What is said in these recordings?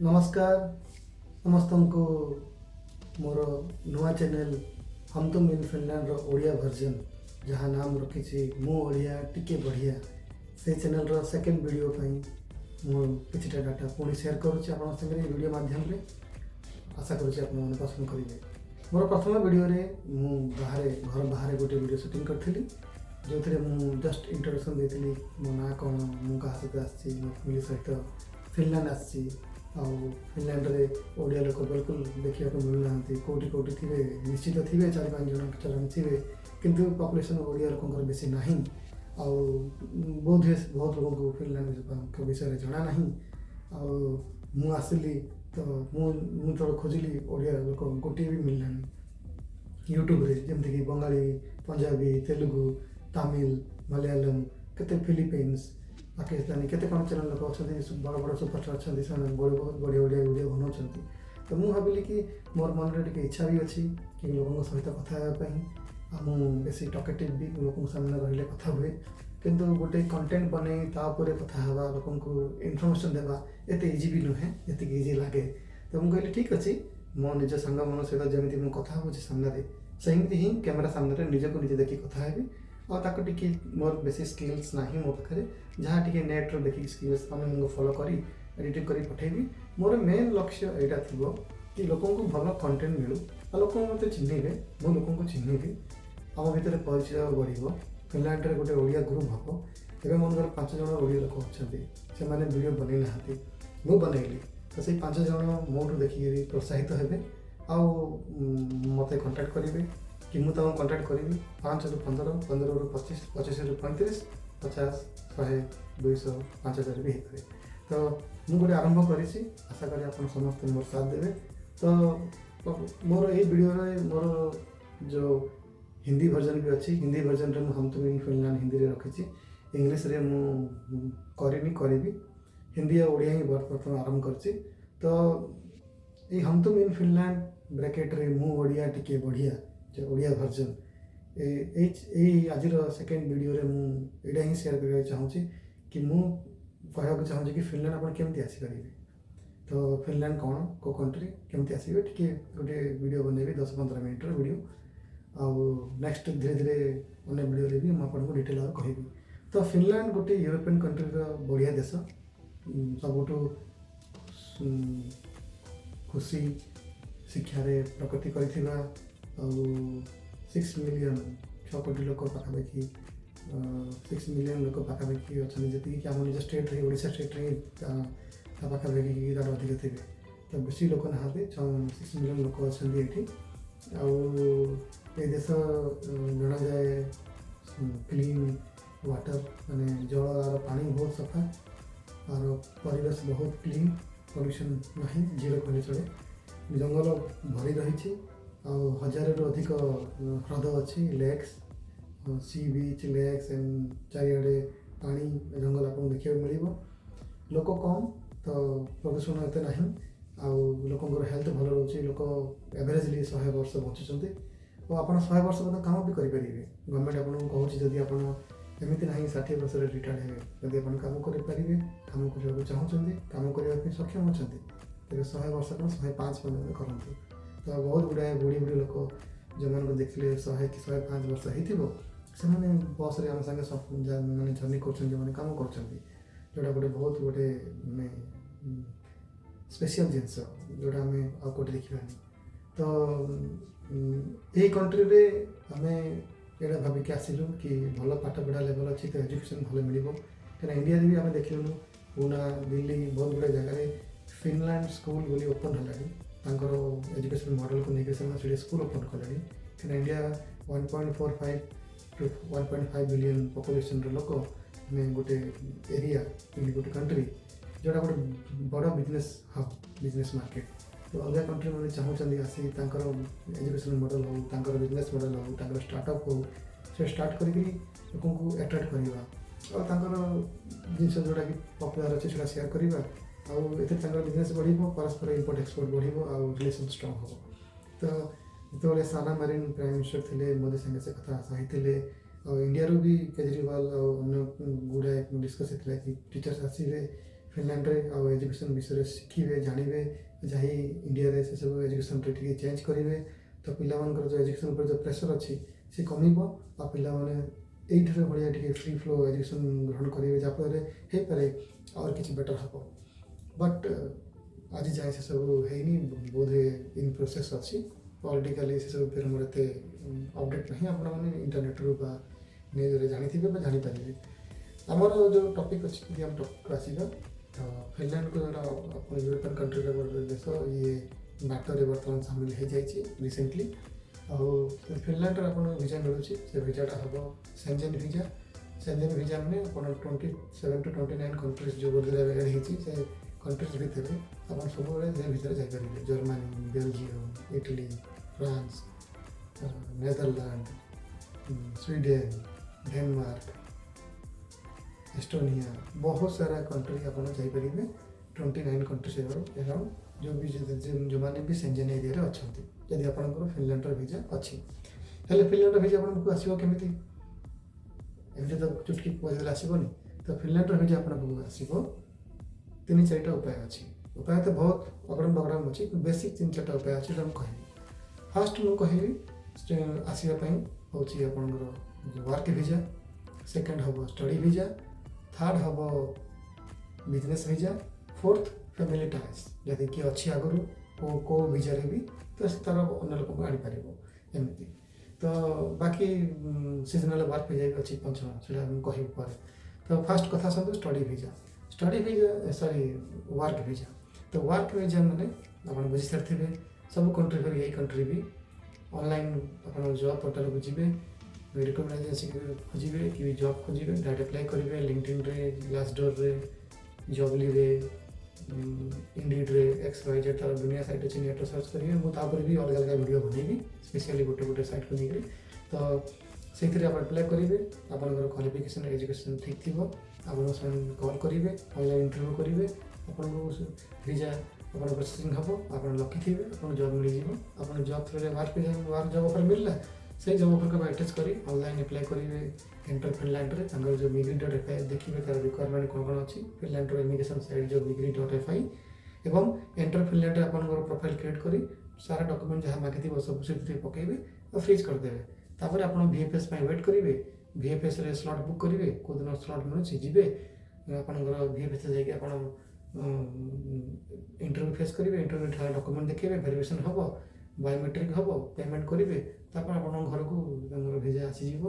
नमस्कार समस्त को मोर नुआ चैनल हम तुम इन फिनलैंड रो ओडिया वर्जन जहाँ नाम रखी मु ओडिया टिके बढ़िया से चैनल रो सेकेंड वीडियो मु किछटा डाटा पुणी शेयर करुच्ची आप वीडियो माध्यम रे आशा करुच्ची आप पसंद करेंगे। मोर प्रथम वीडियो रे मु बाहर घर बाहर गोटे वीडियो शूटिंग करी जो थे मु जस्ट इंट्रोडक्शन देती मो ना कौन मु क्या सहित आसी मो फैमिली सहित फिनलैंड आसी फिनलैंड रे ओडिया लोक बिल्कुल देखा मिलूना कौटी कौटी थे निश्चित थे 4-5 जन थे किंतु पॉपुलेशन ओडिया लोक बेसी ना बहुत लोगों को फिनलैंड विषय जना ना आसिली तो मुझे खोजिली ओडिया लोक गोटे भी मिललानी यूट्यूब रे जमती कि बंगाली पंजाबी तेलुगु तमिल मलयालम केते फिलिपीन्स पाकिस्तानी केते कौन चैनल लोक अच्छा बड़ बड़ सुपरस्टार अच्छा बहुत बढ़िया बढ़िया वीडियो बनाऊँ तो मुझे भाविली कि मोर मन में इच्छा भी अच्छी कि लोगों सहित कथा बेसी टकेटिव भी लोक सामने रही कथा हुए किंतु गोटे कंटेंट बने तापर कथा हवा लोक इनफर्मेशन देवा एत इजी भी नुहे जी इजी लगे तो मुझे कहली ठीक अच्छे मो निज सांग मन सहित जमी मुझे कथा हो सामने सेमती ही कैमेरा सामने निजक निजे देखी कथा हेबी टी मोर बेसी स्किल्स ना मो पाखे जहाँ टी नेट्रे देखिए स्किल्स अन्य फॉलो करी एडिटिंग करी पठेबी मोर मेन लक्ष्य यहाँ थी कि लोक भल कंटेंट मिलू आ लोक मत चिन्हे मो लोक चिन्हबी आम भितर परिचय बढ़ फिनलैंड रे गोटे ओडिया ग्रुप हम एवं मनकर 5 जन ओडिया लोक अच्छा से वीडियो बनई ना मु बनैली तो से 5 जन मोटू देखिक प्रोत्साहित हेबे मत कंटाक्ट करेंगे कि मुझे कंटाक्ट करी 5 ରୁ 15 15 ରୁ 25 25 ରୁ 35 50 100 200 5000 भी होपे तो मुझे गोटे आरंभ करी आशा करी आप समस्त मोर साथ देवे तो मोर ये वीडियो मोर जो हिंदी वर्जन भी अच्छी हिंदी वर्जन रे हम तुम इन फिनलैंड हिंदी रे रखी इंग्लिश रे मु करी हिंदी और ओडिया ही प्रथम आरंभ कर तो ये हम तुम इन फिनलैंड ब्रैकेट रे मु ओडिया टिके बढ़िया जो ओडिया वर्जन आज सेकेंड वीडियो रे मुझा ही शेयर करने चाहूँगी कि मु कहना चाहूँगी कि फिनलैंड आप केमती आसीपारे तो फिनलैंड कौन को कंट्री केमती आसवे टी गोटे वीडियो बनैबी 10-15 मिनट वीडियो नेक्स्ट धीरे धीरे अन्य वीडियो भी मुझे डिटेल कहि तो फिनलैंड गोटे यूरोपियन कंट्री बढ़िया देश सबुठू खुशी शिक्षा प्रगति करथिबा 6 मिलियन 6 कोटी लोक पाखापाखि 6 मिलियन लोक पाखापाखि अच्छा जी आम निज स्टेट ओडिशा स्टेट पाखापाखि तार अधिक थे तो बेसी लोक ना 6 मिलियन लोक अच्छा ये देश जना जाए क्लीन वाटर माने जल आर पानी बहुत सफा और परिवेश बहुत क्लीन पॉल्यूशन नहीं जीरो कहले चले जंगल भरी रही 1000 ରୁ अधिक ह्रद अच्छी lakes sea beach lakes and चारिड़े पानी जंगल आपको देखा मिल लोक कम तो प्रदूषण एत ना लोक हेल्थ भल रोचे लोक एवरेजली 100 वर्ष बचुंट और आप 100 वर्ष तक काम भी करेंगे गवर्नमेंट आपको कहूँ जदि आप एमती ना 60 वर्ष रिटायर्ड हे जदि आप काम करेंगे काम करने चाहते काम करने सक्षम अच्छा तेज 100 वर्ष कौन 105 पर्यटन करते तो बहुत गुड़ाए बुढ़ी बुढ़ी लोक जो मैंने देखिले 100 कि 105 वर्ष हो बस रे आम सागे मैंने जर्नी कर काम कर जोटा गोटे बहुत गोटे मैंने स्पेशल जिनस जोटा आम आउटे देखा तो यही कंट्री रे आम ये भाविक आसिलु कि भल पाठ पढ़ा लेवल अच्छी तो एजुकेशन भल मिल कहीं इंडिया भी आम देखिलु पुणे दिल्ली बहुत गुड़ा जगह फिनलैंड स्कूल बोली ओपन है एजुकेशन मॉडल को लेकर स्कूल ओपन कले कहीं इंडिया 1.45 to 1.5 बिलियन पॉपुलेशन लोक में गोटे एरिया गोटे कंट्री जोटा गोटे बड़ बिजनेस हब बिजनेस मार्केट तो अलग कंट्री मैंने चाहूँगी आसी एजुकेशन मॉडल हो बिजनेस मॉडल हो स्टार्टअप हो से स्टार्ट करी लोक एट्राक्ट करवा और जिनस जोटा कि पपुलर अच्छे से शेयर करवा बिजनेस बढ़ परस्पर इम्पोर्ट एक्सपोर्ट बढ़ रिलेसन स्ट्रंग हम तो ଯେତେବେଳେ ସାନା ମାରିନ୍ ପ୍ରାଇମ୍ ମିନିଷ୍ଟର ଥିଲେ ମୋଦି ସାଙ୍ଗେ ସେ କଥା ସାହିଥିଲେ ଆଉ ଇଣ୍ଡିଆରୁ ବି କେଜରିୱାଲ ଆଉ ଅନ୍ୟ ଗୁଡ଼ାଏ ଡିସ୍କସ୍ ହେଇଥିଲା କି ଟିଚର୍ସ ଆସିବେ ଫିନଲାଣ୍ଡରେ ଆଉ ଏଜୁକେସନ୍ ବିଷୟରେ ଶିଖିବେ ଜାଣିବେ ଯାଇ ଇଣ୍ଡିଆରେ ସେସବୁ ଏଜୁକେସନ୍ରେ ଟିକେ ଚେଞ୍ଜ କରିବେ ତ ପିଲାମାନଙ୍କର ଯେଉଁ ଏଜୁକେସନ୍ ଉପରେ ଯେଉଁ ପ୍ରେସର୍ ଅଛି ସେ କମିବ ଆଉ ପିଲାମାନେ ଏଇଠାରେ ଭଳିଆ ଟିକେ ଫ୍ରି ଫ୍ଲୋ ଏଜୁକେସନ୍ ଗ୍ରହଣ କରିବେ ଯାହାଫଳରେ ହେଇପାରେ ଆହୁରି କିଛି ବେଟର୍ ହେବ ବଟ୍ ଆଜି ଯାଏ ସେସବୁ ହେଇନି ବୋଧହୁଏ ଇନ୍ ପ୍ରୋସେସ୍ ଅଛି ପଲିଟିକାଲି ସେସବୁ ଉପରେ ମୋର ଏତେ ଅପଡ଼େଟ୍ ନାହିଁ ଆପଣମାନେ ଇଣ୍ଟରନେଟ୍ରୁ ବା ନ୍ୟୁଜ୍ରେ ଜାଣିଥିବେ ବା ଜାଣିପାରିବେ ଆମର ଯେଉଁ ଟପିକ୍ ଅଛି ଯଦି ଆମ ଟପିକ୍କୁ ଆସିବା ତ ଫିନଲାଣ୍ଡକୁ ଆପଣ ୟୁରୋପିଆନ୍ କଣ୍ଟ୍ରିର ଗୋଟେ ଦେଶ ଇଏ ନାଟୋରେ ବର୍ତ୍ତମାନ ସାମିଲ ହେଇଯାଇଛି ରିସେଣ୍ଟଲି ଆଉ ଫିନଲାଣ୍ଡରେ ଆପଣଙ୍କୁ ଭିଜା ମିଳୁଛି ସେ ଭିଜାଟା ହେବ ସେଞ୍ଜେନ୍ ଭିଜା ମାନେ ଆପଣ 27 to 29 କଣ୍ଟ୍ରିଜ୍ ଯେଉଁ ବୋଧରେ ଆଡ଼୍ ହେଇଛି ସେ କଣ୍ଟ୍ରିଜ୍ ଭିତରେ ଆପଣ ସବୁବେଳେ ସେ ଭିତରେ ଯାଇପାରିବେ Germany Belgium Italy France Netherland Sweden Denmark Estonia ବହୁତ ସାରା କଣ୍ଟ୍ରି ଆପଣ ଯାଇପାରିବେ 29 କଣ୍ଟ୍ରିଜ୍ ଏରାଉଣ୍ଡ ଯେଉଁମାନେ ବି ସେଞ୍ଜେନ୍ ଏରିଆରେ ଅଛନ୍ତି ଯଦି ଆପଣଙ୍କର ଫିନଲାଣ୍ଡର ଭିଜା ଅଛି ହେଲେ ଫିନଲାଣ୍ଡର ଭିଜା ଆପଣଙ୍କୁ ଆସିବ କେମିତି ଏମିତି ତ ଚୁଟକି ପଇସାରେ ଆସିବନି ତ ଫିନଲାଣ୍ଡର ଭିଜା ଆପଣଙ୍କୁ ଆସିବ 3-4ଟା ଉପାୟ ଅଛି ଉପାୟ ତ ବହୁତ ଅଗଡ଼ମ ଅଛି ବେସିକ୍ 3-4ଟା ଉପାୟ ଅଛି ମୁଁ କହିବି ଫାର୍ଷ୍ଟ ମୁଁ କହିବି ଆସିବା ପାଇଁ ହେଉଛି ଆପଣଙ୍କର ୱାର୍କ ଭିଜା ସେକେଣ୍ଡ ହେବ ଷ୍ଟଡି ଭିଜା ଥାର୍ଡ଼ ହେବ ବିଜନେସ୍ ଭିଜା ଫୋର୍ଥ ଫ୍ୟାମିଲି ଟାଇଜ୍ ଯଦି କିଏ ଅଛି ଆଗରୁ କେଉଁ ଭିଜାରେ ବି ତ ସେ ତା'ର ଅନ୍ୟ ଲୋକଙ୍କୁ ଆଣିପାରିବ ଏମିତି ତ ବାକି ସିଜନାଲ ୱାର୍କ ଭିଜା ବି ଅଛି ପଞ୍ଚମ ସେଇଟା ମୁଁ କହିବି ପରେ ତ ଫାର୍ଷ୍ଟ କଥା ଆସନ୍ତୁ ଷ୍ଟଡି ଭିଜା ୱାର୍କ ଭିଜା ତ ୱାର୍କ ଭିଜା ମାନେ ଆପଣ ବୁଝିସାରିଥିବେ ସବୁ କଣ୍ଟ୍ରି ଭଳି ଏଇ କଣ୍ଟ୍ରି ବି ଅନଲାଇନ୍ ଆପଣ ଜବ୍ ପୋର୍ଟାଲକୁ ଯିବେ ରିକ୍ରୁଟମେଣ୍ଟ ଏଜେନ୍ସି ଖୋଜିବେ କି ଜବ୍ ଖୋଜିବେ ଡାଇରେକ୍ଟ ଆପ୍ଲାଏ କରିବେ ଲିଙ୍କଡଇନ୍ରେ ଗ୍ଲାସଡୋରରେ ଜବଲିରେ ଇଣ୍ଡିଡ୍ରେ XYZ ତାର ଦୁନିଆ ସାଇଟ୍ ଅଛି ନେଟ୍ରେ ସର୍ଚ୍ଚ କରିବେ ମୁଁ ତାପରେ ବି ଅଲଗା ଅଲଗା ଭିଡ଼ିଓ ବନେଇବି ସ୍ପେଶିଆଲି ଗୋଟେ ସାଇଟ୍କୁ ନେଇକରି ତ ସେଇଥିରେ ଆପଣ ଆପ୍ଲାଏ କରିବେ ଆପଣଙ୍କର କ୍ୱାଲିଫିକେସନ୍ ଏଜୁକେସନ୍ ଠିକ୍ ଥିବ ଆପଣ ସେମାନେ କଲ୍ କରିବେ ଅନଲାଇନ୍ ଇଣ୍ଟରଭ୍ୟୁ କରିବେ ଆପଣଙ୍କୁ ଭିଜା ଆପଣ ପ୍ରୋସେସିଂ ହେବ ଆପଣ ଲକିଥିବେ ଆପଣଙ୍କୁ ଜବ୍ ମିଳିଯିବ ଆପଣ ଜବ୍ ଥ୍ରୋରେ ୱାର୍କ ଜବ୍ ଅଫର୍ ମିଳିଲା ସେଇ ଜବ୍ ଅଫର୍କୁ ଆଟାଚ୍ କରି ଅନଲାଇନ୍ ଆପ୍ଲାଏ କରିବେ ଏଣ୍ଟର ଫିନଲାଣ୍ଡରେ ତାଙ୍କର ଯେଉଁ migrant.fi ଦେଖିବେ ତାର ରିକ୍ୱାରମେଣ୍ଟ କ'ଣ ଅଛି ଫିନଲାଣ୍ଡର ଇମିଗ୍ରେସନ୍ ସାଇଟ୍ ଯେଉଁ migrant.fi ଏବଂ ଏଣ୍ଟର ଫିନଲାଣ୍ଡରେ ଆପଣଙ୍କର ପ୍ରୋଫାଇଲ୍ କ୍ରିଏଟ୍ କରି ସାରା ଡକୁମେଣ୍ଟ ଯାହା ମାଗିଥିବ ସବୁ ସେଥିରେ ପକାଇବେ ଆଉ ଫ୍ରିଜ୍ କରିଦେବେ ତାପରେ ଆପଣ VFS ପାଇଁ ୱେଟ୍ କରିବେ VFSରେ ସ୍ଲଟ୍ ବୁକ୍ କରିବେ କେଉଁଦିନ ସ୍ଲଟ୍ ମିଳୁଛି ଯିବେ ଆପଣଙ୍କର VFS ଯାଇକି ଆପଣ ଇଣ୍ଟରଭ୍ୟୁ ଫେସ୍ କରିବେ ଇଣ୍ଟରଭ୍ୟୁ ଡକୁମେଣ୍ଟ ଦେଖେଇବେ ଭେରିଫିକେସନ୍ ହେବ ବାୟୋମେଟ୍ରିକ୍ ହେବ ପେମେଣ୍ଟ କରିବେ ତାପରେ ଆପଣଙ୍କ ଘରକୁ ତାଙ୍କର ଭିଜା ଆସିଯିବ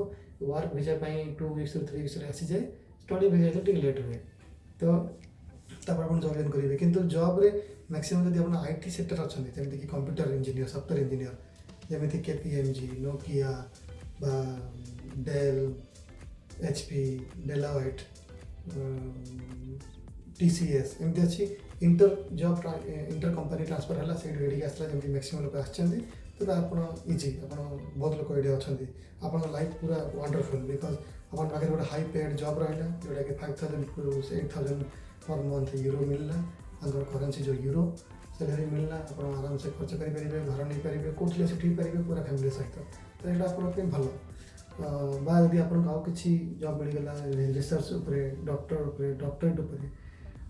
ୱାର୍କ ଭିଜା ପାଇଁ 2 weeks 3 weeksରେ ଆସିଯାଏ ଷ୍ଟଡି ଭିଜା ଟିକେ ଲେଟ୍ ହୁଏ ତ ତାପରେ ଆପଣ ଜଏନ୍ କରିବେ କିନ୍ତୁ ଜବ୍ରେ ମ୍ୟାକ୍ସିମମ୍ ଯଦି ଆପଣ IT ସେକ୍ଟର ଅଛନ୍ତି ଯେମିତିକି କମ୍ପ୍ୟୁଟର ଇଞ୍ଜିନିୟର ସଫ୍ଟୱେର୍ ଇଞ୍ଜିନିୟର ଯେମିତି KPMG ନୋକିଆ ବା ଡେଲ୍ HP ଡେଲଏଟ୍ TCS ଏମିତି ଅଛି ଇଣ୍ଟର କମ୍ପାନୀ ଟ୍ରାନ୍ସଫର୍ ହେଲା ସେଇଠୁ ଏଠିକି ଆସିଲା ଯେମିତି ମ୍ୟାକ୍ସିମମ୍ ଲୋକ ଆସିଛନ୍ତି ତ ଆପଣ ଇଜି ଆପଣ ବହୁତ ଲୋକ ଏଠି ଅଛନ୍ତି ଆପଣଙ୍କ ଲାଇଫ୍ ପୁରା ୱାଣ୍ଡରଫୁଲ୍ ବିକଜ୍ ଆପଣଙ୍କ ପାଖରେ ଗୋଟେ ହାଇ ପେଡ୍ ଜବ୍ ରହିଲା ଯେଉଁଟାକି 5,000 to 8,000 ପର୍ ମନ୍ଥ ୟୁରୋ ମିଳିଲା ତାଙ୍କର କରେନ୍ସି ଯେଉଁ ୟୁରୋ ସାଲାରୀ ମିଳିଲା ଆପଣ ଆରାମସେ ଖର୍ଚ୍ଚ କରିପାରିବେ ଘର ନେଇପାରିବେ କେଉଁଥିଲେ ସେଠି ପାରିବେ ପୁରା ଫ୍ୟାମିଲି ସହିତ ତ ଏଇଟା ଆପଣଙ୍କ ପାଇଁ ଭଲ ବା ଯଦି ଆପଣଙ୍କୁ ଆଉ କିଛି ଜବ୍ ମିଳିଗଲା ରିସର୍ଚ୍ଚ ଉପରେ ଡକ୍ଟରେଟ୍ ଉପରେ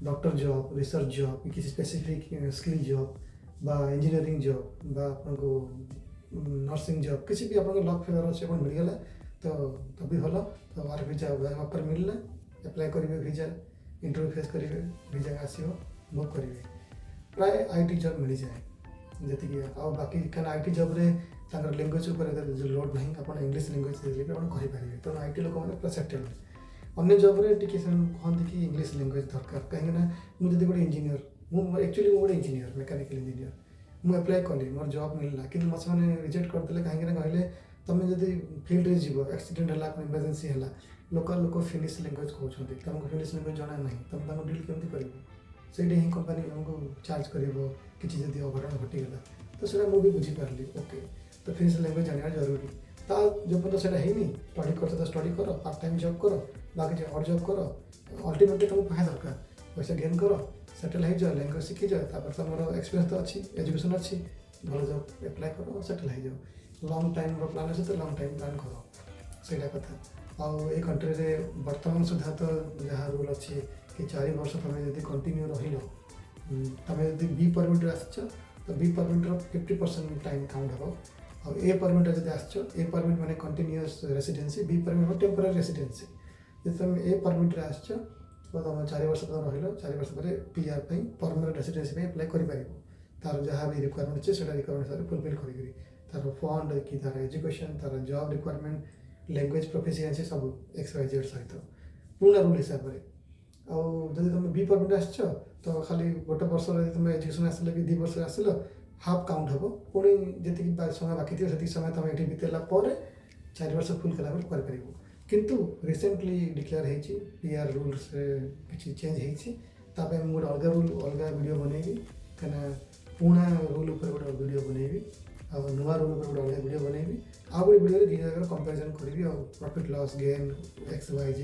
ଡକ୍ଟର ଜବ୍ ରିସର୍ଚ୍ଚ ଜବ୍ କିଛି ସ୍ପେସିଫିକ୍ ସ୍କିଲ୍ ଜବ୍ ବା ଇଞ୍ଜିନିୟରିଂ ଜବ୍ ବା ଆପଣଙ୍କୁ ନର୍ସିଂ ଜବ୍ କିଛି ବି ଆପଣଙ୍କ ଲକ୍ ଫେଭର୍ ଅଛି ଆପଣ ମିଳିଗଲା ତ ବି ଭଲ ତ ୱାର୍କ ଭିଜା ଅଫର୍ ମିଳିଲା ଆପ୍ଲାଏ କରିବେ ଭିଜା ଇଣ୍ଟରଭ୍ୟୁ ଫେସ୍ କରିବେ ଭିଜା ଆସିବ ବୁକ୍ କରିବେ ପ୍ରାୟ IT ଜବ୍ ମିଳିଯାଏ ଯେତିକି ଆଉ ବାକି କାରଣ IT ଜବ୍ରେ ତାଙ୍କର ଲାଙ୍ଗୁଏଜ୍ ଉପରେ ଲୋଡ୍ ନାହିଁ ଆପଣ ଇଂଲିଶ ଲାଙ୍ଗୁଏଜ୍ ବି ଆପଣ କହିପାରିବେ ତେଣୁ IT ଲୋକମାନେ ପୁରା ସେଟେଲ୍ଡ ଅନ୍ୟ ଜବ୍ରେ ଟିକେ ସେମାନେ କହନ୍ତି କି ଇଂଲିଶ ଲାଙ୍ଗୁଏଜ୍ ଦରକାର କାହିଁକିନା ମୁଁ ଯଦି ଗୋଟେ ଇଞ୍ଜିନିୟର ମୁଁ ଗୋଟେ ଇଞ୍ଜିନିୟର ମେକାନିକାଲ ଇଞ୍ଜିନିୟର ମୁଁ ଆପ୍ଲାଏ କଲି ମୋର ଜବ୍ ମିଳିଲା କିନ୍ତୁ ମୋତେ ସେମାନେ ରିଜେକ୍ଟ କରିଦେଲେ କାହିଁକିନା କହିଲେ ତୁମେ ଯଦି ଫିଲ୍ଡରେ ଯିବ ଆକ୍ସିଡେଣ୍ଟ ହେଲା ଇମର୍ଜେନ୍ସି ହେଲା ଲୋକ ଫିନିଶ ଲାଙ୍ଗୁଏଜ୍ କହୁଛନ୍ତି ତୁମକୁ ଫିନିଶ ଲାଙ୍ଗୁଏଜ୍ ଜଣା ନାହିଁ ତୁମେ ତାଙ୍କୁ ଡିଲ୍ କେମିତି କରିବ ସେଇଠି ହିଁ କମ୍ପାନୀ ଆମକୁ ଚାର୍ଜ କରିବ କିଛି ଯଦି ଅଘଟଣ ଘଟିଗଲା ତ ସେଇଟା ମୁଁ ବି ବୁଝିପାରିଲି ଓକେ ତ ଫିନିଶ ଲାଙ୍ଗୁଏଜ୍ ଜାଣିବା ଜରୁରୀ ତା ଯେଉଁ ପର୍ଯ୍ୟନ୍ତ ସେଇଟା ହେଇନି ଷ୍ଟଡି କରୁଛ ତ ଷ୍ଟଡି କର ପାର୍ଟ ଟାଇମ୍ ଜବ୍ କର ବା କିଛି ଅଡ୍ ଜବ୍ କର ଅଲ୍ଟିମେଟଲି ତୁମକୁ ପଇସା ଦରକାର ପଇସା ଗେନ୍ କର ସେଟେଲ୍ ହେଇଯାଅ ଲାଙ୍ଗୁଏଜ୍ ଶିଖିଯାଅ ତାପରେ ତୁମର ଏକ୍ସପିରିଏନ୍ସ ତ ଅଛି ଏଜୁକେସନ୍ ଅଛି भल जॉब एप्लाई कर सेटल हो लंग टाइम प्लान अच्छे तो लंग टाइम प्लान कर ସେଇଟା କଥା ଆଉ ଏ କଣ୍ଟ୍ରିରେ ବର୍ତ୍ତମାନ ସୁଦ୍ଧା ତ ଯାହା ରୁଲ୍ ଅଛି କି 4 ବର୍ଷ ତୁମେ ଯଦି କଣ୍ଟିନ୍ୟୁ ରହିଲ ତୁମେ ଯଦି ବି ପରମିଟ୍ରେ ଆସିଛ ତ ବି ପରମିଟ୍ର 50% ଟାଇମ୍ କାଉଣ୍ଟ ହେବ ଆଉ ଏ ପରମିଟ୍ରେ ଯଦି ଆସିଛ ଏ ପରମିଟ୍ ମାନେ କଣ୍ଟିନ୍ୟୁଅସ୍ ରେସିଡେନ୍ସି ବି ପରମିଟ୍ ମାନେ ଟେମ୍ପୋରାରୀ ରେସିଡେନ୍ସି ଯଦି ତୁମେ ଏ ପରମିଟ୍ରେ ଆସିଛ ତ ତୁମେ 4 ବର୍ଷ ତୁମେ ରହିଲ 4 ବର୍ଷ ପରେ PR ପାଇଁ ପରମାନେଣ୍ଟ ରେସିଡେନ୍ସି ପାଇଁ ଆପ୍ଲାଏ କରିପାରିବ ତାର ଯାହା ବି ରିକ୍ୱାରମେଣ୍ଟ ଅଛି ସେଇଟା ରିକ୍ୱାରମେଣ୍ଟ ହିସାବରେ ଫୁଲଫିଲ୍ କରିକିରି ତାର ଫଣ୍ଡ କି ତାର ଏଜୁକେସନ୍ ତାର ଜବ୍ ରିକ୍ୱାରମେଣ୍ଟ लैंग्वेज प्रोफिशिएंसी सब XYZ सहित पुणा रूल हिसाब से आदि तुम बी परमिट आस तो खाली गोटे वर्ष तुम एजुकेशन आसिल कि 2 वर्ष आसिल हाफ काउंट हम पुणी जी समय बाकी थी से समय तुम ये बीतेला 4 वर्ष फुल कला कर किंतु रिसेंटली डिक्लेयर होती PR रूल्स किसी चेंज होता मुझे अलग रूल अलग वीडियो बनैबी कहीं पुणा रूल गोटे वीडियो बनैबी और नुआ रूल गोटे अलग वीडियो बनैबी आउ गोटे वीडियो दी जगह कंपेरिजन करी और प्रॉफिट लॉस गेन XYZ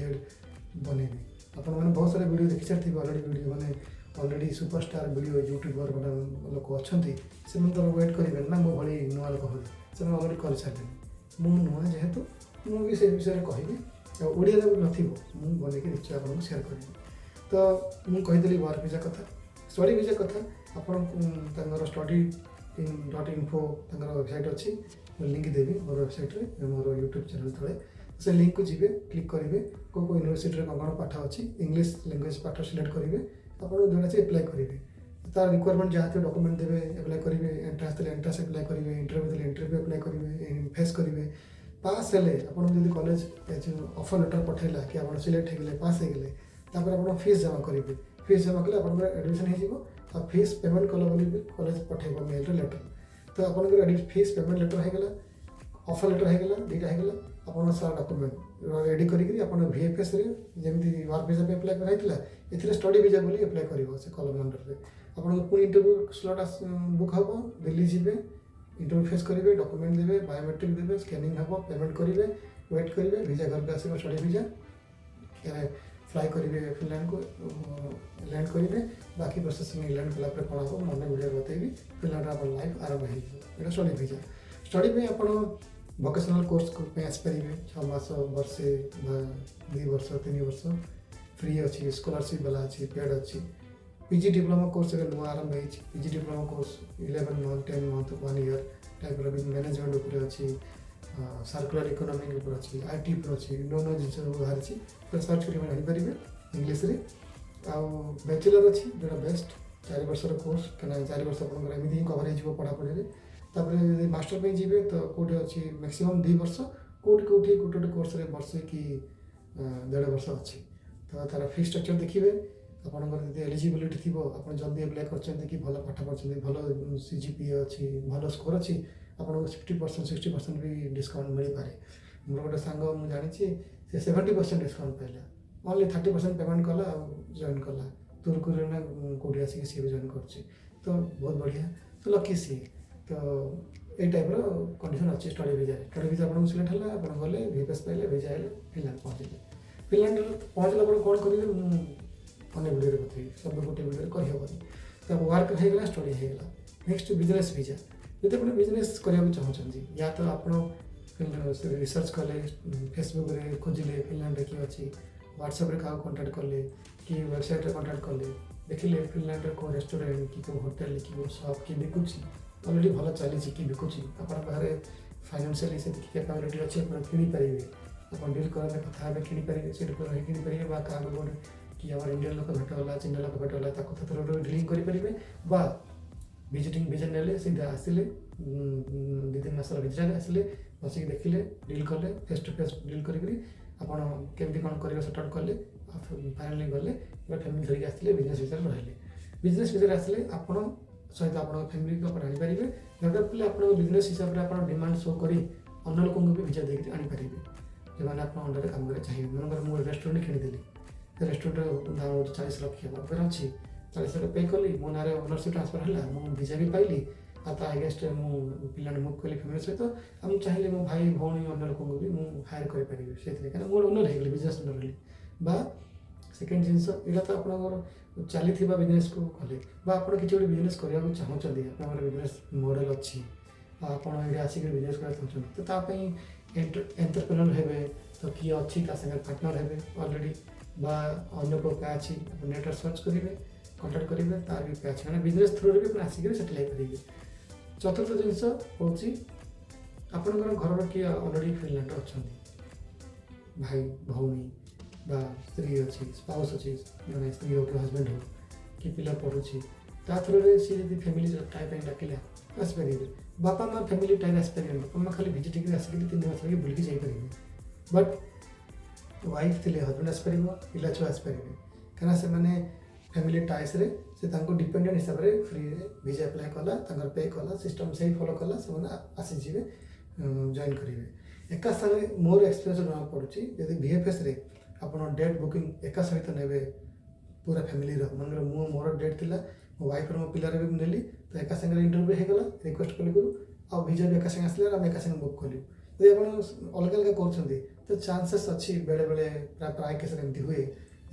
बनैबी अपन मैंने बहुत सारे वीडियो देखी सारी अलरेडी वीडियो मैंने अलरेडी सुपरस्टार वीडियो यूट्यूबर मैंने लोक अच्छा से तो वेट करेंगे ना मो भाई नुआ लोक भाई से अलरेडी कर सारे मुझे नुआ जेहेतु मुझे से विषय कहि ओडिया नथिबो मु बनेक निश्चय आपको शेयर करी तो मुझे कहीदेली वर्क वीजा कथा स्टडी वीजा कथा आप study.info वेबसाइट अच्छी लिंक देवी मोर वेबसाइट रे मोर यूट्यूब चैनल तले से लिंक को जीवे क्लिक करेंगे को यूनिवर्सिटी रे कौन पाठ अच्छी इंग्लिश लैंग्वेज पाठ सिलेक्ट करेंगे आप जोड़ा से एप्लाई करेंगे तार रिक्वायरमेंट जहाँ थे डॉक्यूमेंट देवे एप्लाई करेंगे एंट्रांस देले एंट्रांस एप्लाई करेंगे इंटरव्यू देले इंटरव्यू एप्लाई करेंगे फेस करेंगे पास हेले आपन जदि कॉलेज ऑफर लेटर पठेला कि आप सिलेक्ट हो गए पास हो गए तापर आप फीस जमा करेंगे फीस जमा कले आप एडमिशन हो और फीस पेमेंट कल बोली कॉलेज पठेब मेल लेटर तो आप फीस पेमेंट लेटर होगा ऑफर लेटर होगा दुईटा होगा आप सारा डॉक्यूमेंट रेडी करें VFS जमी वर्क वीजा पे अप्लाई कराइला ए स्टडी वीजा बोली अप्लाई कर से कलम अंडर में आपको पुणी इंटरव्यू स्लॉट बुक हम दिल्ली जीवे इंटरव्यू फेस करेंगे डॉक्यूमेंट देवे बायोमेट्रिक देवे स्कैनिंग हम पेमेंट करेंगे वेट करेंगे वीजा घर पे आसो स्टडी वीजा फ्लाई करेंगे फिनलैंड को लैंड करेंगे बाकी प्रोसेसिंग लैंड कलापर कौन हम मन वीडियो बतेबी फिनलैंड आप लाइफ आरंभ हो स्टडी वीजा स्टडी में आप वोकेशनल कोर्स आसपारे 6 मास वर्षे 2 वर्ष 3 वर्ष फ्री अच्छी स्कॉलरशिप वाला अच्छी पेड अच्छी PG डिप्लोमा कोर्स नुआ आरंभ हो PG diploma course 11 month 10 month 1 year type management उपर अच्छी सर्कुलर इकोनॉमिक उपर अच्छी IT उपर अच्छी नो जिन बाहरी तो सर्च करेंगे इंग्लीश रे आउ बैचलर अच्छी जो बेस्ट 4 वर्षर कोर्स कहीं 4 वर्ष आपमती कवर हो पढ़ापढ़ी तापर मास्टर पे जीवे तो कौटे अच्छी मैक्सिमम 2 वर्ष कौटे कौटे गोटे गोटे कोर्स वर्षे कि 1.5 वर्ष अच्छी तो तार फी स्ट्रक्चर देखिए आपंकर एलिजिबिलिटी थी आप जल्दी एप्लाई कर भल पाठ पढ़ते भल CGPA अच्छी भल स्कोर अच्छी आपको 50% 60% भी डिस्काउंट मिल पारे मोर गोटे सांग मुझे जानी से 70% डिस्काउंट पाइला ओनली 30% पेमेंट कला जॉइन कला तुरकुर ना कौटी आसिक सी भी जॉइन कर तो बहुत बढ़िया तो लकी सी तो ये टाइप कंडीशन अच्छी स्टडी वीजा आपको सिलेक्ट है आप गले VFS पाइले वीजा है फिनलैंड पहुँचे फिनलैंड पहुँचला कौन करेंगे अन्य वीडियो बतई सब गोटे वीडियो कहीहबनी तो वर्क होगा स्टडी होगा नेक्स्ट बिजनेस वीजा जब आप बिजनेस करने चाहते या तो आप रिसर्च कले फेसबुक रे खोजिले फिनलैंड किए अच्छी व्हाट्सएप क्या कंटाक्ट कले कि वेबसाइट रे कंटाक्ट कले देखिले फिनलैंड रे को रेस्टोरेंट कि को होटेल कि को शॉप कि बिकुची अलरेडी भल चली कि बिकुची आपन पाखे फाइनेंशियली से कैपेबिलिटी अच्छी आप किनीपारे आप डील करने कथा किनीपारे से किनीपारे क्या गोटे कि आम इंडियन लोक भेटला चीना लोक भेटला थोड़ा डिलिंग करेंगे बा विजिटिंग वीजा ने सीधा आसिले 2-3 मास वीजा आसिले बसिक देखिले डील कले फेस टू फेस डील करी आपड़ केमती कौन कर सर्ट आउट कले फाइनाली गले फैमिली धरिक आसते बिजनेस वीजा रही बिजनेस वीजा आसिले आप सहित आप फैमिली को आनीपारे दरकार पड़े आप बिजनेस हिसाब से आप डिमांड शो कर अन्य लोक भी वीजा देकर आनीपारे जो मैंने आप अंडर काम करें चाहिए मनकर मुझे रेस्टोरेंट किनीदेली रेस्टोरेंट दाम 40 लाख पाखे अच्छी 40 लाख पे कली मो ना ओनरशिप ट्रांसफर है मुझे वीजा भी पाइली आगेस्ट मुझे पिला मुव कली फैमिली सहित आम चाहिए मो भाई भौणी अन्य लोक भी मुझे हायर करें से मोर ओनर हो बिजनेस ओनर रही सेकेंड जिनस यहाँ तो आप चली बिजनेस को कले आप किसी गोटे बिजनेस करने को चाहते आप बिजनेस मॉडल अच्छी आप आसिक बिजनेस करना चाहते तो तापाई एंटरप्रेन्योर हेबे तो किए अच्छी संगे पार्टनर हेबे ऑलरेडी बा अन्य को क्या अच्छी नेट सर्च करेंगे कंटाक्ट करेंगे तार भी क्या अच्छी मैंने बिजनेस थ्रू भी आसिक सेटल करेंगे। चतुर्थ जिनस हूँ आपणकर घर किए ऑलरेडी फिनलैंड अच्छा भाई भौणी बा स्त्री अच्छी स्पाउस अच्छी मैंने स्त्री हो कि हजबैंड हो कि पिला पढ़ुची ता थ्रू सी जब फैमिली टाइम डाकिला आसपारे बापा माँ फैमिली टाइम आसपारे बापा माँ खाली भिजिट आसिक 3 मास लगे बुलिकी जापर बट वाइफ थे हजबैंड आसपार पिला छुआ आसपारे कहीं से फैमिली टाइस रे से डिपेंडेंट हिसाब से फ्री वीजा अप्लाई कला पे कला सिस्टम से ही फॉलो कला से आसीजे जॉइन करेंगे एका संगे मोर एक्सपीरियंस जमा पड़ी जब VFS रे आप डेट बुकिंग एका सहित ने पूरा फैमिली मन मोर डेट थी मो वाइफ मो पिलार भी नेली तो एका संगे इंटरव्यू होगला रिक्वेस्ट कलु करूँ आ वीजा भी एका संगे आसला आम एका संगे बुक कलु यदि आप अलग अलग कर तो चांसेस अच्छी बेले बेले प्राय केस एमती हुए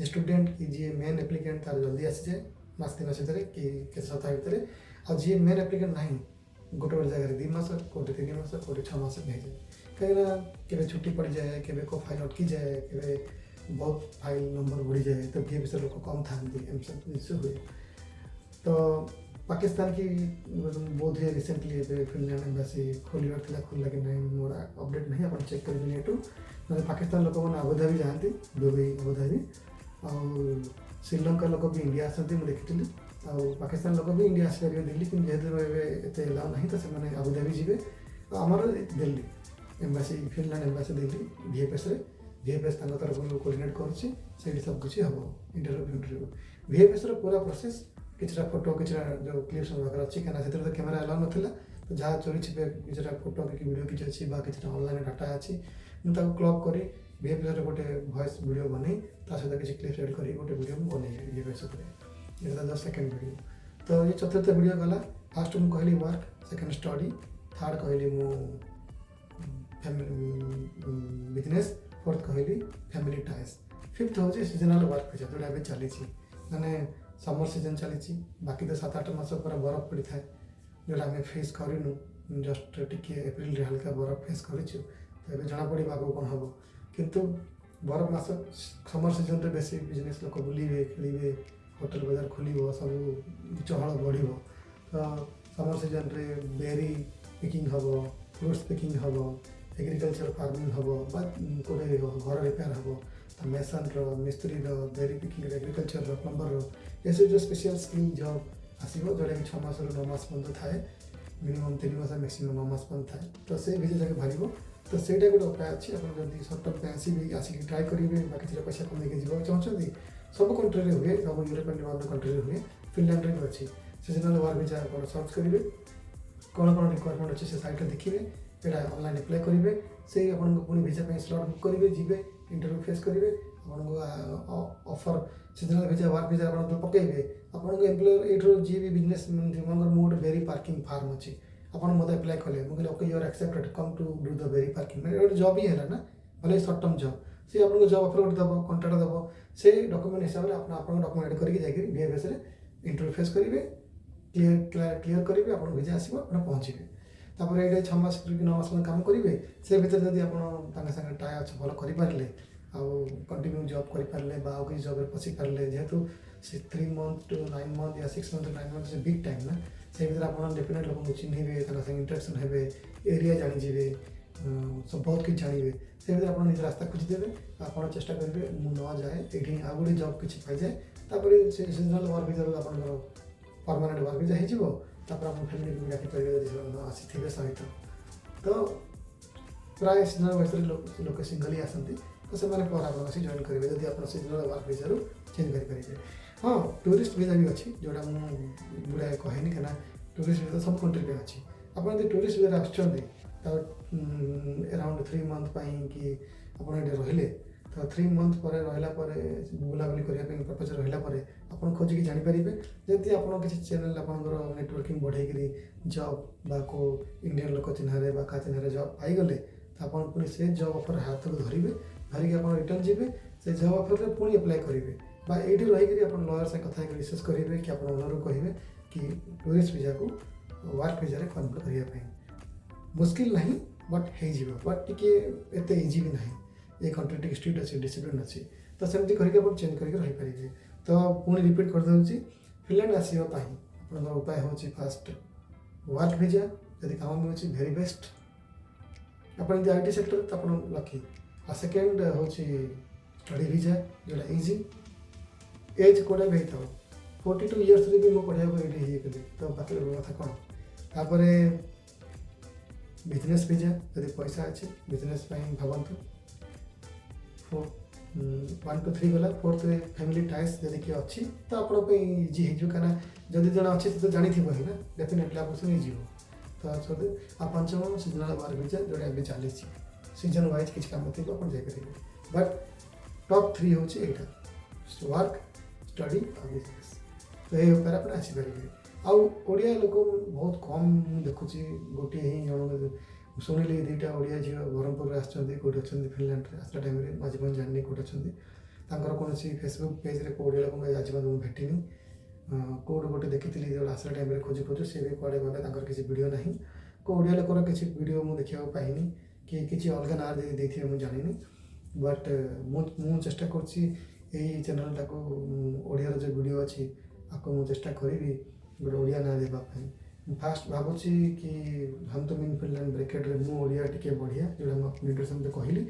स्टूडेंट कि जी मेन एप्लिकेंट तार जल्दी आसी जाए मास 3 मास भितर कि सप्ताह भितर आ जी मेन एप्लिकेंट ना गोटे गोटे जगह 2 मास कोटे 3 मास कोटे 6 मास नहीं जाए कहीं केवे छुट्टी पड़ जाए केवे को फाइल अटकी जाए केवे बहुत फाइल नंबर बढ़ी जाए तो VFS लोग कम था एम सब इश्यू हुए। तो पाकिस्तान की बोध है रिसेंटली फिनलैंड एम्बासी खोलिबार था खोलला कि नहीं मोर अपडेट नहीं आप चेक करेंगे नेटू ना पाकिस्तान लोक मैंने आबुधाबी जाती दुबई आबुधाबी और श्रीलंका लोक भी इंडिया आसती मुझे देखी पाकिस्तान लोक भी इंडिया आसपारे दिल्ली कि जेहतु एत एलाउ ना तो से आबुधाबी जी आमर Delhi embassy Finland embassy Delhi VFS रे VFS तरफ कोऑर्डिनेट करुँची से सब कुछ हम इंटरव्यू VFS पूरा प्रोसेस किसी फोटो किसी जो क्लिप्स वगैरह अच्छी क्या से तो कैमेरा अलाउ नाला तो जहाँ चोरी छिपे किसी फोटो कि वीडियो किसी अच्छी किसी ऑनलाइन डाटा अच्छी मुझे क्लब कर VFS गोटे वॉइस वीडियो बन सहित किसी क्लिप्स एड कर गोटे वीडियो बन VFS ये जस्ट सेकेंड वीडियो। तो ये चतुर्थ वीडियो गला फास्ट मुझे कहली वर्क सेकेंड स्टडी थर्ड कहली मु बिजनेस फोर्थ कहली फैमिली टाइज फिफ्थ हूँ सीजनाल वर्क वीजा जोड़ा चली माने समर सीजन चली बाकी तो 7-8 मास पूरा बरफ पड़ी था जोटा आम फेस करूँ जस्ट टी एप्रिल हल्का बरफ फेस करूँ तो ये जना पड़ा आगे कौन हम किंतु बरफ मास समर सीजन रे बेसी बिजनेस लोक बुलिबे खेलिबे होटल बाजार खोल सब चहल बढ़ तो समर सीजन रे बेरी पिकिंग हम फ्रुट्स पिकिंग हम एग्रीकल्चर फार्मिंग हम कोटे घर रिपेयर हम तो मेसन मिस्त्री बेरी पिकिंग एग्रीकल्चर प्लम्बर ये सब जो स्पेशल स्किल जॉब आसो जोटा कि 6 मास 9 मास पर्यटन थाए मिनिमम 3 मास मैक्सिमम 9 मास पर्यटन थाए तो से भिजा जगह भाग तो ସେଇଟା ଗୋଟେ ଉପାୟ ଅଛି ଆପଣ ଯଦି ସର୍ଟ ଟର୍ମ ପାଇଁ ଆସିବେ ଆସିକି ଟ୍ରାଏ କରିବେ ବା କିଛିଟା ପଇସା କମେଇକି ଯିବାକୁ ଚାହୁଁଛନ୍ତି ସବୁ କଣ୍ଟ୍ରିରେ ହୁଏ ସବୁ ୟୁରୋପିଆନ୍ ଅନ୍ୟ କଣ୍ଟ୍ରିରେ ହୁଏ ଫିନଲାଣ୍ଡରେ ବି ଅଛି ସିଜନାଲ ୱାର୍କ ଭିଜା ଆପଣ ସର୍ଚ୍ଚ କରିବେ କ'ଣ କ'ଣ ରିକ୍ୱାରମେଣ୍ଟ ଅଛି ସେ ସାଇଟ୍ରେ ଦେଖିବେ ଏଇଟା ଅନଲାଇନ୍ ଆପ୍ଲାଏ କରିବେ ସେଇ ଆପଣଙ୍କୁ ପୁଣି ଭିଜା ପାଇଁ ସ୍ଲଟ୍ ବୁକ୍ କରିବେ ଯିବେ इंटरव्यू फेस करेंगे आपको offer seasonal visa work visa आप पकड़े आपको एम्प्लॉयर ये जी भी बिजनेस मन गोटे बेरी पार्किंग फार्म अच्छी आप मत अप्लाई कले मुझे okay your accepted come to do the berry parking मैंने गोटे जॉब ही है ना भले सर्ट टर्म जॉब सी आपको जॉब ऑफर गोटे दब कंट्राक्ट दब से डॉक्यूमेंट हिसाब से आप डॉक्यूमेंट एड करके जाकर VFS इंटरव्यू फेस करेंगे क्लीयर करेंगे आप वीजा आसो आप पहुँचे तापर ये 6 मास कि 9 मास काम करेंगे से भर जब आप सागे टाए अच्छे भल करें कंटिन्यू जॉब करें किसी जॉब पशि पारे जेहेतु से 3 मंथ टू 9 मंथ या 6 मंथ 9 मंथ से बिग टाइम ना से भर आप डेफिनेट लोग चिन्हे इंटरेक्शन हे एरिया जानीजे सब बहुत किसी जानवे से भर आप निज रास्ता खोजीदेवे आप चेष्टा करेंगे मुझे न जाए ये आउ गोटे जॉब किसी पाई जाए सीजनाल वर्क वीजा आप परमानेंट वर्क वीजा हो तापर आप फैमिली को डाकी पारे आसी सहित तो प्राय सीजनाल वर्क लोक सिंगल ही आसती तो से पर आप जॉइन करेंगे जब आप सीजनाल वर्क वीजा चेंज करेंगे। हाँ टूरिस्ट वीजा भी अच्छी जोड़ा मुझे गुड़ाए कहनी क्या टूरिस्ट वीजा सब कंट्री पे अच्छी आप टूरिस्ट वीजा अराउंड 3 मंथ कि आप रहिले तो 3 मंथ पर रहा बुलाबुली करने पर्पज रहा आप खोजिकी जापर जब आप किसी चैनल आप नेटवर्किंग बढ़े जॉब बा को इंडियन लोक चिन्ह क्या चिन्ह जॉब पाईगले तो आप पुणी से जॉब ऑफर हाथ को धरवे धरिकी आप रिटर्न जी से जॉब ऑफर पुणी अप्लाई करेंगे ये रहीकि आप लयर से कथा रिसर्च करेंगे कि आप ओनर को कहे कि टूरिस्ट वीजा को वर्क वीजा कन्वर्ट करने मुश्किल ना बट हो बट टी एत इजी भी ना ये कंट्री टी स्ट्रिक्ट अच्छी डिसिप्लिन अच्छी तो सेमती करके आप चेंज करके रहीपर तो पुणी रिपीट करदे फिनलैंड आसवाई आप उपाय हूँ फास्ट वर्क वीजा यदि काम मिलूँ भेरी बेस्ट आप IT सेक्टर तो आप लकी आ सेकेंड हूँ स्टडी वीजा जोटा इजी एज कोड़ा भी था 42 इयर्स भी मुझे पढ़ाई ये तो बाकी कथा कौन तापर बिजनेस वीजा यदि पैसा अच्छे बिजनेस भावतु 1 to 3 गला 4th फैमिली टाइज यदि किए अच्छी तो आप इजी हो कहीं जदि जन अच्छी तो जानी थी ना डेफिनेटली आप इजी हो तो आप पंचम सीजनाल वर्क वीजा जोटा अभी चली सीजन वाइज किसी कम थी आप जापर बट टॉप 3 हूँ यहाँ वर्क स्टडी और बिजनेस तो ये उपाय आप आसीपर आड़िया लोक बहुत कम देखुची गोटे ही जन शुणिली 2टा ओडिया झील ब्रह्मपुर आसोटी अच्छा फिनलैंड आसला टाइम आज जानी कौट अच्छा कौन फेसबुक पेज रे ओडिया लोक आज मुझे भेटिनी कौट गोटे देखी जो आसला टाइम खोजु खोजु सी भी कड़े गले किसी वीडियो ना को ओडिया लोकर किसी वीडियो मुझे देखा पाइनी कि किसी अलग ना दे मुझे जानी बट मु चेष्टा कर चैनल टाक ओडियार जो वीडियो अच्छी आपको मुझे चेष्टा करी गोटे ओडिया ना देवाई फास्ट भावुची कि हम तो मीन फिनलैंड ब्रैकेट रे मु ओडिया टिके बढ़िया जोटा मुझे इंट्रोडक्शन में कहली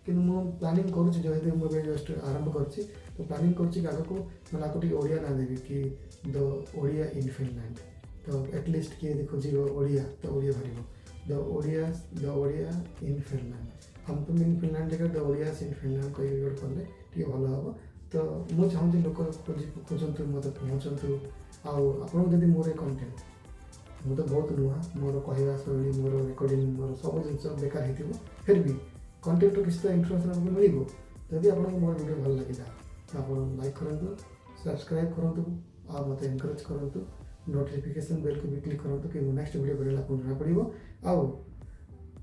कि मुझे प्लानिंग करुँच जो मुझे जस्ट आरंभ करुँच तो प्लानिंग करुँच आगे मैं आपको ओडिया ना देवी कि द ओडिया इन फिनलैंड तो एटलिस्ट किए यदि खोज ओडिया तो ओडिया भर द ओडिया इन फिनलैंड हम तो मीन फिनलैंड जगह द ओडिया इन फिनलैंड कह कले टे भल हम तो मुझे चाहूँगी लोक खोजतु मत पहुँचतु आपड़ी मोर कंटेंट मु तो बहुत नुआ मोर कहवा शैली मोर रेकर्डिंग मोर सब जिन बेकार हो फिर भी कंटेंट किसी तो इनफर्मेशन आपको मिल जदि आप मोर वीडियो भल लगे तो आप लाइक करूँ सब्सक्राइब करूँ आ मत एनकरेज करूँ नोटिफिकेशन बेल को भी क्लिक करूँ कि नेक्स्ट वीडियो बनाइले आपको जना पड़ो आउ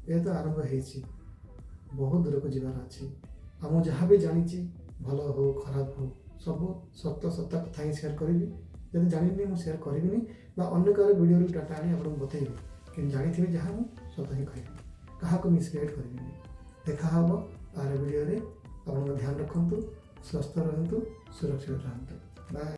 ये तो आरंभ हो बहुत दूर को जीवार अच्छी आ मुझे जहाँ भी जानी भल हो खराब हो सब सत सत्ता कथा ही सेयार करी जब जानी मुझे सेयार करी अन्य कार वीडियो डाटा आनी आपको बतैबी कि जानी थी जहाँ मुझे सत ही कह क्या मिसगाइड करी देखा हम आर वीडियो आप ध्यान रखु स्वस्थ रुँ सुरक्षित रुँ बाय।